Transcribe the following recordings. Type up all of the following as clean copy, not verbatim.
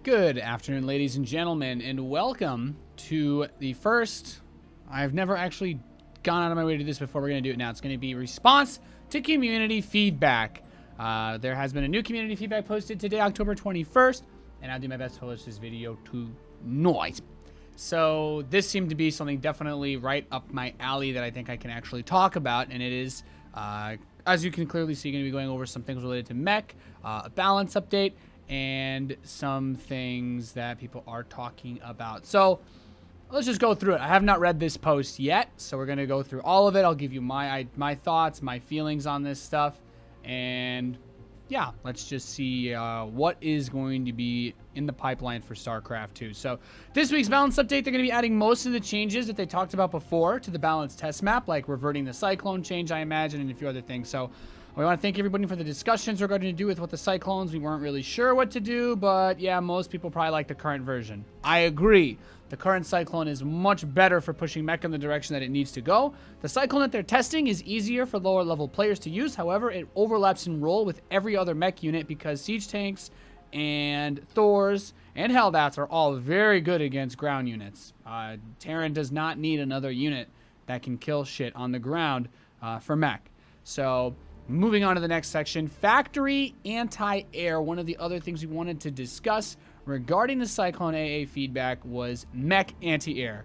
Good afternoon, ladies and gentlemen, and welcome to the first... I've never actually gone out of my way to do this before. We're going to do it now. It's going to be response to community feedback. There has been a new community feedback posted today, October 21st, and I'll do my best to publish this video tonight. So this seemed to be something definitely right up my alley that I think I can actually talk about, and it is, as you can clearly see, going to be going over some things related to Mech, a balance update, and some things that people are talking about. So let's just go through it. I have not read this post yet, so we're going to go through all of it. I'll give you my thoughts, my feelings on this stuff, and yeah, let's just see what is going to be in the pipeline for StarCraft 2. So this week's balance update, they're going to be adding most of the changes that they talked about before to the balance test map, like reverting the Cyclone change, I imagine, and a few other things. So we want to thank everybody for the discussions regarding to do with what the Cyclones. We weren't really sure what to do, but yeah, most people probably like the current version. I agree. The current Cyclone is much better for pushing Mech in the direction that it needs to go. The Cyclone that they're testing is easier for lower level players to use. However, it overlaps in role with every other Mech unit because Siege Tanks and Thors and Hellbats are all very good against ground units. Terran does not need another unit that can kill shit on the ground for Mech. So moving on to the next section, factory anti-air. One of the other things we wanted to discuss regarding the Cyclone AA feedback was Mech anti-air.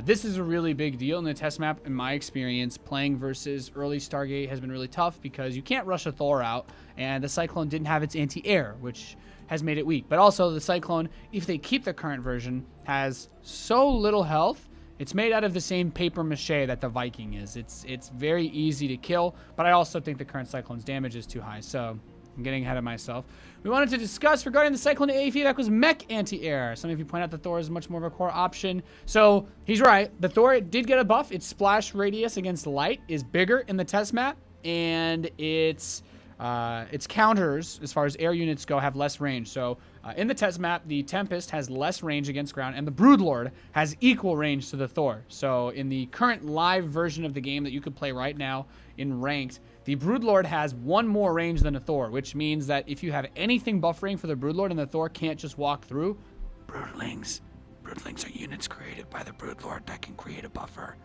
This is a really big deal in the test map. In my experience, playing versus early Stargate has been really tough because you can't rush a Thor out, and the Cyclone didn't have its anti-air, which has made it weak. But also the Cyclone, if they keep the current version, has so little health. It's made out of the same paper mache that the Viking is. It's very easy to kill, but I also think the current Cyclone's damage is too high, so I'm getting ahead of myself. We wanted to discuss regarding the Cyclone AA feedback was Mech anti-air. Some of you point out that Thor is much more of a core option. So he's right. The Thor did get a buff. Its splash radius against light is bigger in the test map, and its counters, as far as air units go, have less range. So in the test map, the Tempest has less range against ground, and the Broodlord has equal range to the Thor. So in the current live version of the game that you could play right now in ranked, the Broodlord has one more range than a Thor, which means that if you have anything buffering for the Broodlord and the Thor can't just walk through, Broodlings are units created by the Broodlord that can create a buffer.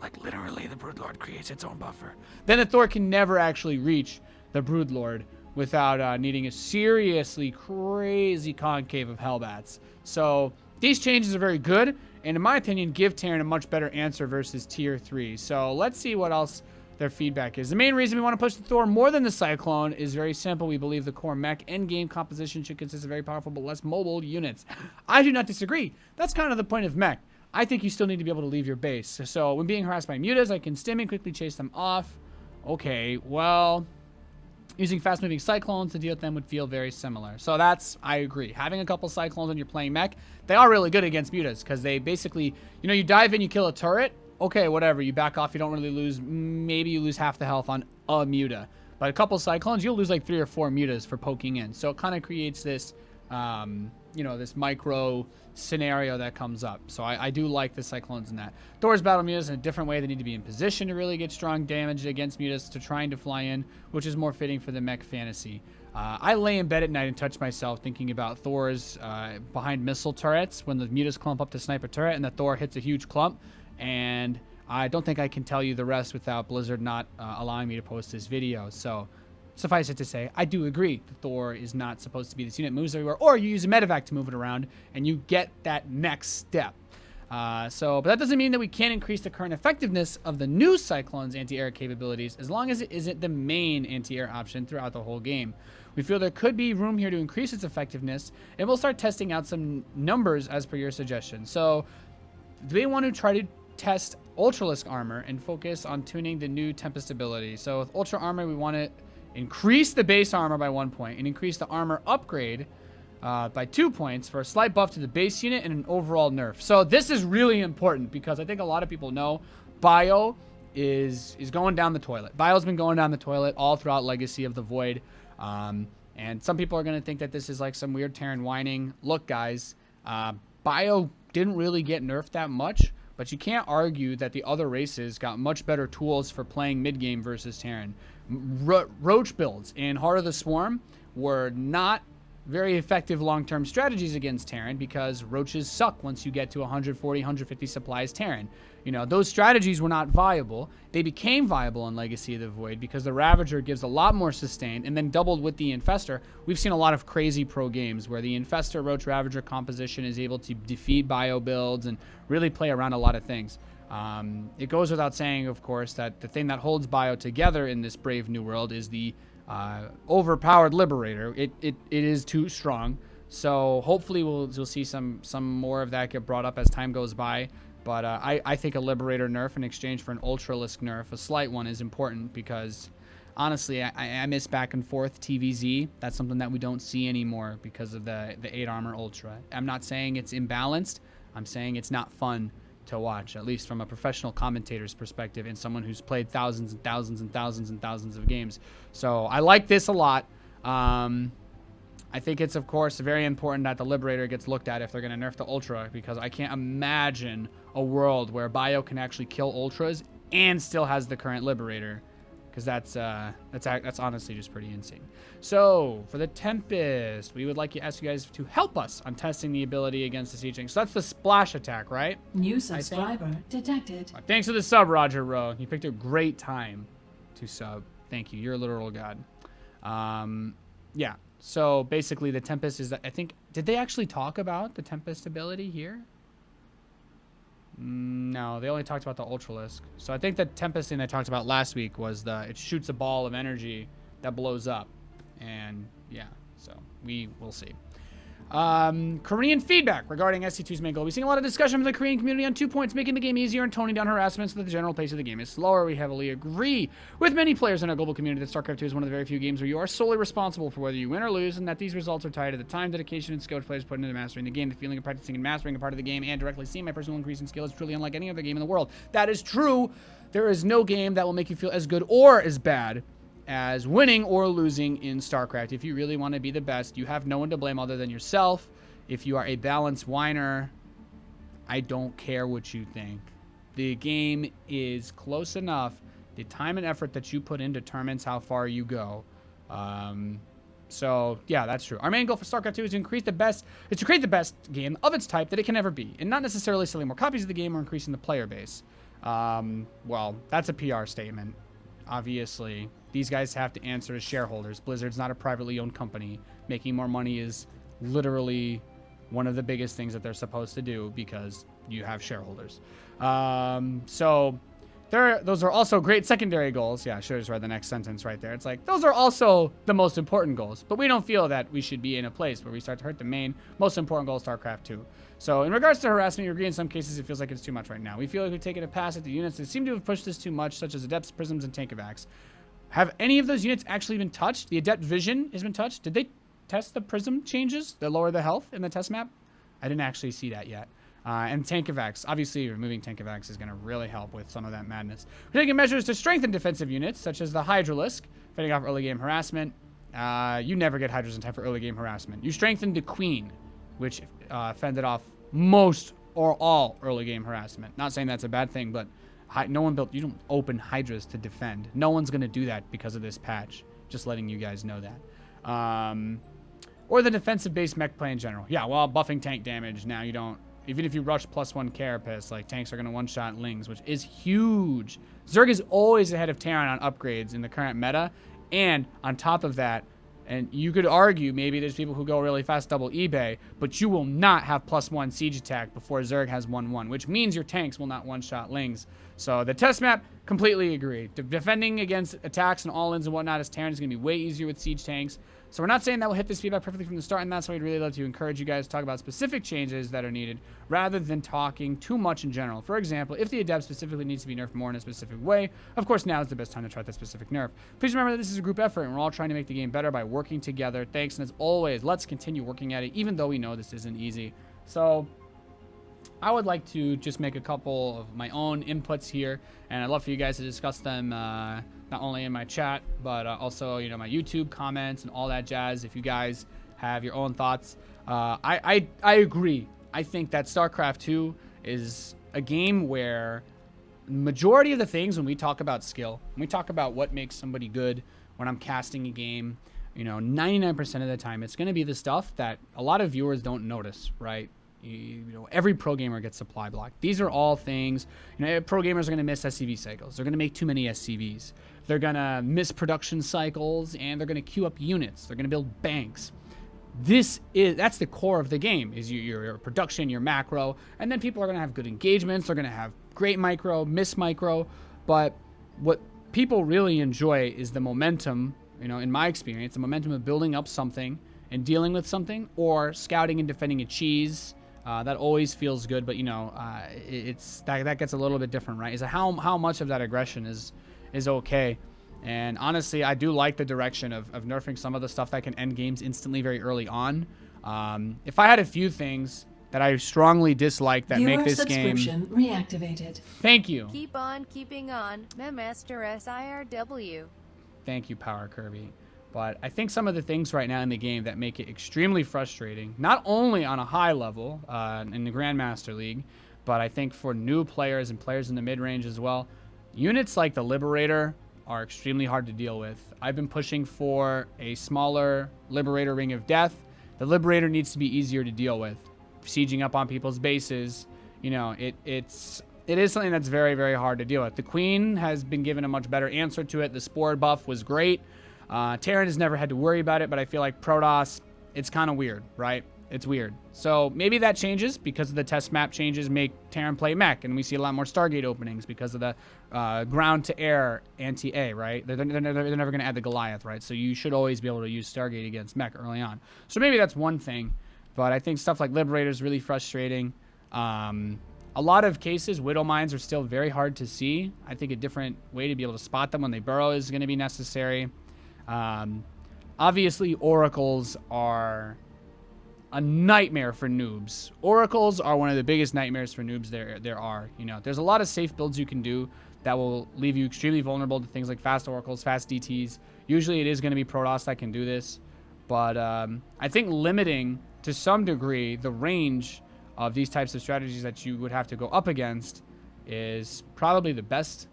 Like literally, the Broodlord creates its own buffer. Then the Thor can never actually reach the Broodlord without needing a seriously crazy concave of Hellbats. So these changes are very good, and in my opinion, give Terran a much better answer versus Tier 3. So let's see what else their feedback is. The main reason we want to push the Thor more than the Cyclone is very simple. We believe the core Mech endgame composition should consist of very powerful but less mobile units. I do not disagree. That's kind of the point of Mech. I think you still need to be able to leave your base. So when being harassed by mutas, I can stim and quickly chase them off. Okay, well, using fast-moving Cyclones to deal with them would feel very similar. So I agree. Having a couple Cyclones when you're playing Mech, they are really good against mutas because they basically, you dive in, you kill a turret, okay, whatever, you back off, you don't really lose, maybe you lose half the health on a muta. But a couple Cyclones, you'll lose like 3 or 4 mutas for poking in. So it kind of creates this, this micro scenario that comes up. So I do like the Cyclones in that. Thor's battle mutas in a different way. They need to be in position to really get strong damage against mutas to trying to fly in, which is more fitting for the Mech fantasy. I lay in bed at night and touch myself thinking about Thor's behind missile turrets when the mutas clump up to snipe a turret and the Thor hits a huge clump. And I don't think I can tell you the rest without Blizzard not allowing me to post this video. So suffice it to say, I do agree. The Thor is not supposed to be this unit, moves everywhere, or you use a medevac to move it around, and you get that next step. But that doesn't mean that we can't increase the current effectiveness of the new Cyclone's anti-air capabilities as long as it isn't the main anti-air option throughout the whole game. We feel there could be room here to increase its effectiveness, and we'll start testing out some numbers as per your suggestion. So they want to try to test Ultralisk armor and focus on tuning the new Tempest ability. So with Ultra armor, we want to increase the base armor by 1 point and increase the armor upgrade by 2 points for a slight buff to the base unit and an overall nerf. So this is really important because I think a lot of people know Bio is going down the toilet. Bio's been going down the toilet all throughout Legacy of the Void. And some people are going to think that this is like some weird Terran whining. Look, guys, Bio didn't really get nerfed that much. But you can't argue that the other races got much better tools for playing mid-game versus Terran. Roach builds in Heart of the Swarm were not very effective long-term strategies against Terran because roaches suck once you get to 140, 150 supplies Terran. You know, those strategies were not viable. They became viable in Legacy of the Void because the Ravager gives a lot more sustain, and then doubled with the Infestor. We've seen a lot of crazy pro games where the Infestor Roach Ravager composition is able to defeat bio builds and really play around a lot of things. It goes without saying, of course, that the thing that holds bio together in this brave new world is the overpowered Liberator. It is too strong. So hopefully we'll see some more of that get brought up as time goes by. But I think a Liberator nerf in exchange for an Ultralisk nerf, a slight one, is important because honestly, I miss back and forth TVZ. That's something that we don't see anymore because of the 8 armor Ultra. I'm not saying it's imbalanced. I'm saying it's not fun to watch, at least from a professional commentator's perspective and someone who's played thousands and thousands and thousands and thousands of games. So I like this a lot. I think it's, of course, very important that the Liberator gets looked at if they're going to nerf the Ultra, because I can't imagine a world where Bio can actually kill Ultras and still has the current Liberator, because that's honestly just pretty insane. So for the Tempest, we would like to ask you guys to help us on testing the ability against the siege tank. So that's the splash attack, right? New subscriber detected. Thanks for the sub, Roger Rowe. You picked a great time to sub. Thank you. You're a literal god. Yeah. So basically the Tempest is that, I think, did they actually talk about the Tempest ability here? No, they only talked about the Ultralisk. So I think the Tempest thing they talked about last week was it shoots a ball of energy that blows up. And yeah, so we will see. Korean feedback regarding SC2's main goal. We've seen a lot of discussion from the Korean community on 2 points, making the game easier and toning down harassment so that the general pace of the game is slower. We heavily agree with many players in our global community that StarCraft 2 is one of the very few games where you are solely responsible for whether you win or lose, and that these results are tied to the time, dedication, and skill players put into mastering the game. The feeling of practicing and mastering a part of the game and directly seeing my personal increase in skill is truly unlike any other game in the world. That is true. There is no game that will make you feel as good or as bad as winning or losing in StarCraft. If you really want to be the best, you have no one to blame other than yourself. If you are a balanced whiner, I don't care what you think. The game is close enough. The time and effort that you put in determines how far you go. So yeah, that's true. Our main goal for StarCraft 2 is to create the best game of its type that it can ever be, and not necessarily selling more copies of the game or increasing the player base. Well, that's a PR statement. Obviously, these guys have to answer as shareholders. Blizzard's not a privately owned company. Making more money is literally one of the biggest things that they're supposed to do because you have shareholders. So those are also great secondary goals. Yeah, I should have just read the next sentence right there. It's like, those are also the most important goals, but we don't feel that we should be in a place where we start to hurt the main, most important goal of StarCraft 2. So in regards to harassment, we agree in some cases it feels like it's too much right now. We feel like we've taken a pass at the units that seem to have pushed this too much, such as Adepts, Prisms, and Tankovacs. Have any of those units actually been touched? The Adept Vision has been touched. Did they test the Prism changes that lower the health in the test map? I didn't actually see that yet. And Tankovacs. Obviously, removing Tankovacs is going to really help with some of that madness. We're taking measures to strengthen defensive units, such as the Ultralisk, fending off early game harassment. You never get Hydras in time for early game harassment. You strengthened the Queen, which fended off most or all early game harassment. Not saying that's a bad thing, but no one built. You don't open Hydras to defend. No one's going to do that because of this patch. Just letting you guys know that. Or the defensive-based mech play in general. Yeah, well, buffing tank damage. Now you don't... Even if you rush +1 Carapace, like, tanks are going to one-shot Lings, which is huge. Zerg is always ahead of Terran on upgrades in the current meta. And on top of that, and you could argue maybe there's people who go really fast double eBay, but you will not have +1 siege attack before Zerg has 1-1, which means your tanks will not one-shot Lings. So the test map, completely agree. Defending against attacks and all-ins and whatnot as Terran is going to be way easier with siege tanks. So we're not saying that we'll hit this feedback perfectly from the start, and that's why we'd really love to encourage you guys to talk about specific changes that are needed rather than talking too much in general. For example, if the Adept specifically needs to be nerfed more in a specific way, of course now is the best time to try that specific nerf. Please remember that this is a group effort, and we're all trying to make the game better by working together. Thanks, and as always, let's continue working at it, even though we know this isn't easy. So I would like to just make a couple of my own inputs here, and I'd love for you guys to discuss them not only in my chat, but also, you know, my YouTube comments and all that jazz. If you guys have your own thoughts, I agree. I think that StarCraft 2 is a game where the majority of the things when we talk about skill, when we talk about what makes somebody good, when I'm casting a game, you know, 99% of the time, it's going to be the stuff that a lot of viewers don't notice, right? You know, every pro gamer gets supply blocked. These are all things, you know, pro gamers are going to miss SCV cycles. They're going to make too many SCVs. They're going to miss production cycles, and they're going to queue up units. They're going to build banks. That's the core of the game, is your production, your macro, and then people are going to have good engagements. They're going to have great micro, miss micro, but what people really enjoy is the momentum, you know, in my experience, the momentum of building up something and dealing with something, or scouting and defending a cheese. That always feels good, but you know, that gets a little bit different, right? Is how much of that aggression is okay. And honestly, I do like the direction of nerfing some of the stuff that can end games instantly very early on. If I had a few things that I strongly dislike that make this game... subscription reactivated. Thank you. Keep on keeping on, Master SIRW. Thank you, Power Kirby. But I think some of the things right now in the game that make it extremely frustrating, not only on a high level in the Grandmaster League, but I think for new players and players in the mid-range as well, units like the Liberator are extremely hard to deal with. I've been pushing for a smaller Liberator Ring of Death. The Liberator needs to be easier to deal with. Sieging up on people's bases, you know, it is something that's very, very hard to deal with. The Queen has been given a much better answer to it. The Spore buff was great. Terran has never had to worry about it, but I feel like Protoss, it's kind of weird, right? It's weird. So maybe that changes because of the test map changes make Terran play Mech, and we see a lot more Stargate openings because of the ground-to-air anti-A, right? They're never going to add the Goliath, right? So you should always be able to use Stargate against Mech early on. So maybe that's one thing, but I think stuff like Liberator is really frustrating. A lot of cases, Widow Mines are still very hard to see. I think a different way to be able to spot them when they burrow is going to be necessary. Obviously, oracles are a nightmare for noobs. Oracles are one of the biggest nightmares for noobs there are. You know, there's a lot of safe builds you can do that will leave you extremely vulnerable to things like fast oracles, fast DTs. Usually it is going to be Protoss that can do this, but I think limiting to some degree the range of these types of strategies that you would have to go up against is probably the best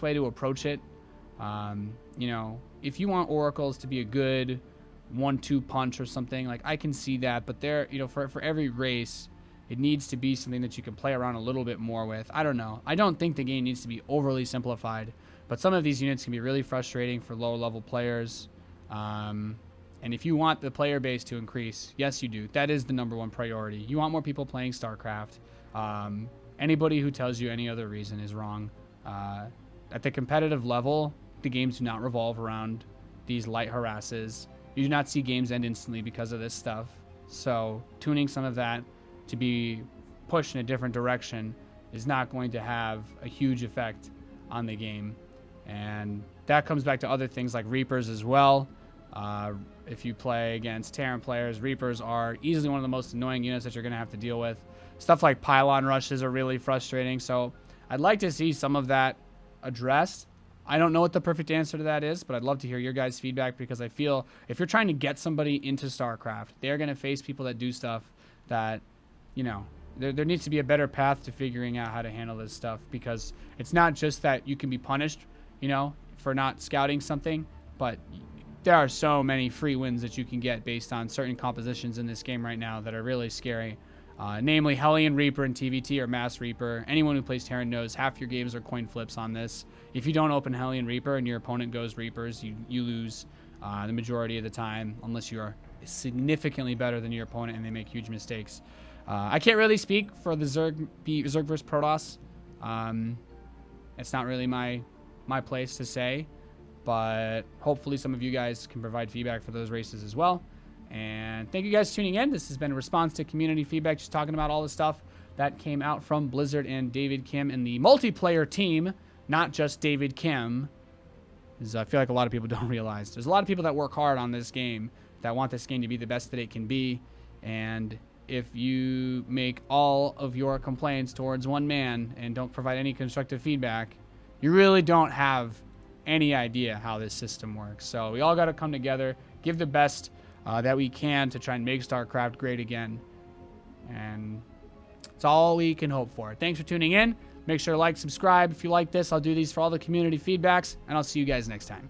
way to approach it. You know, if you want oracles to be a good 1-2 punch or something, like I can see that, but there, you know, for every race, it needs to be something that you can play around a little bit more with. I don't know. I don't think the game needs to be overly simplified, but some of these units can be really frustrating for lower level players. And if you want the player base to increase, yes, you do. That is the #1 priority. You want more people playing StarCraft. Anybody who tells you any other reason is wrong. At the competitive level, the games do not revolve around these light harasses. You do not see games end instantly because of this stuff. So tuning some of that to be pushed in a different direction is not going to have a huge effect on the game. And that comes back to other things like Reapers as well. If you play against Terran players, Reapers are easily one of the most annoying units that you're going to have to deal with. Stuff like pylon rushes are really frustrating. So I'd like to see some of that addressed. I don't know what the perfect answer to that is, but I'd love to hear your guys' feedback, because I feel if you're trying to get somebody into StarCraft, they're going to face people that do stuff that, you know, there needs to be a better path to figuring out how to handle this stuff, because it's not just that you can be punished, you know, for not scouting something, but there are so many free wins that you can get based on certain compositions in this game right now that are really scary. Namely, Hellion Reaper and TVT or Mass Reaper. Anyone who plays Terran knows half your games are coin flips on this. If you don't open Hellion Reaper and your opponent goes Reapers, you lose the majority of the time, unless you are significantly better than your opponent and they make huge mistakes. I can't really speak for the Zerg versus Protoss. It's not really my place to say, but hopefully some of you guys can provide feedback for those races as well. And thank you guys for tuning in. This has been a response to community feedback, just talking about all the stuff that came out from Blizzard and David Kim and the multiplayer team, not just David Kim. As I feel like a lot of people don't realize. There's a lot of people that work hard on this game, that want this game to be the best that it can be. And if you make all of your complaints towards one man and don't provide any constructive feedback, you really don't have any idea how this system works. So we all got to come together, give the best that we can to try and make StarCraft great again. And it's all we can hope for. Thanks for tuning in. Make sure to like, subscribe. If you like this, I'll do these for all the community feedbacks, and I'll see you guys next time.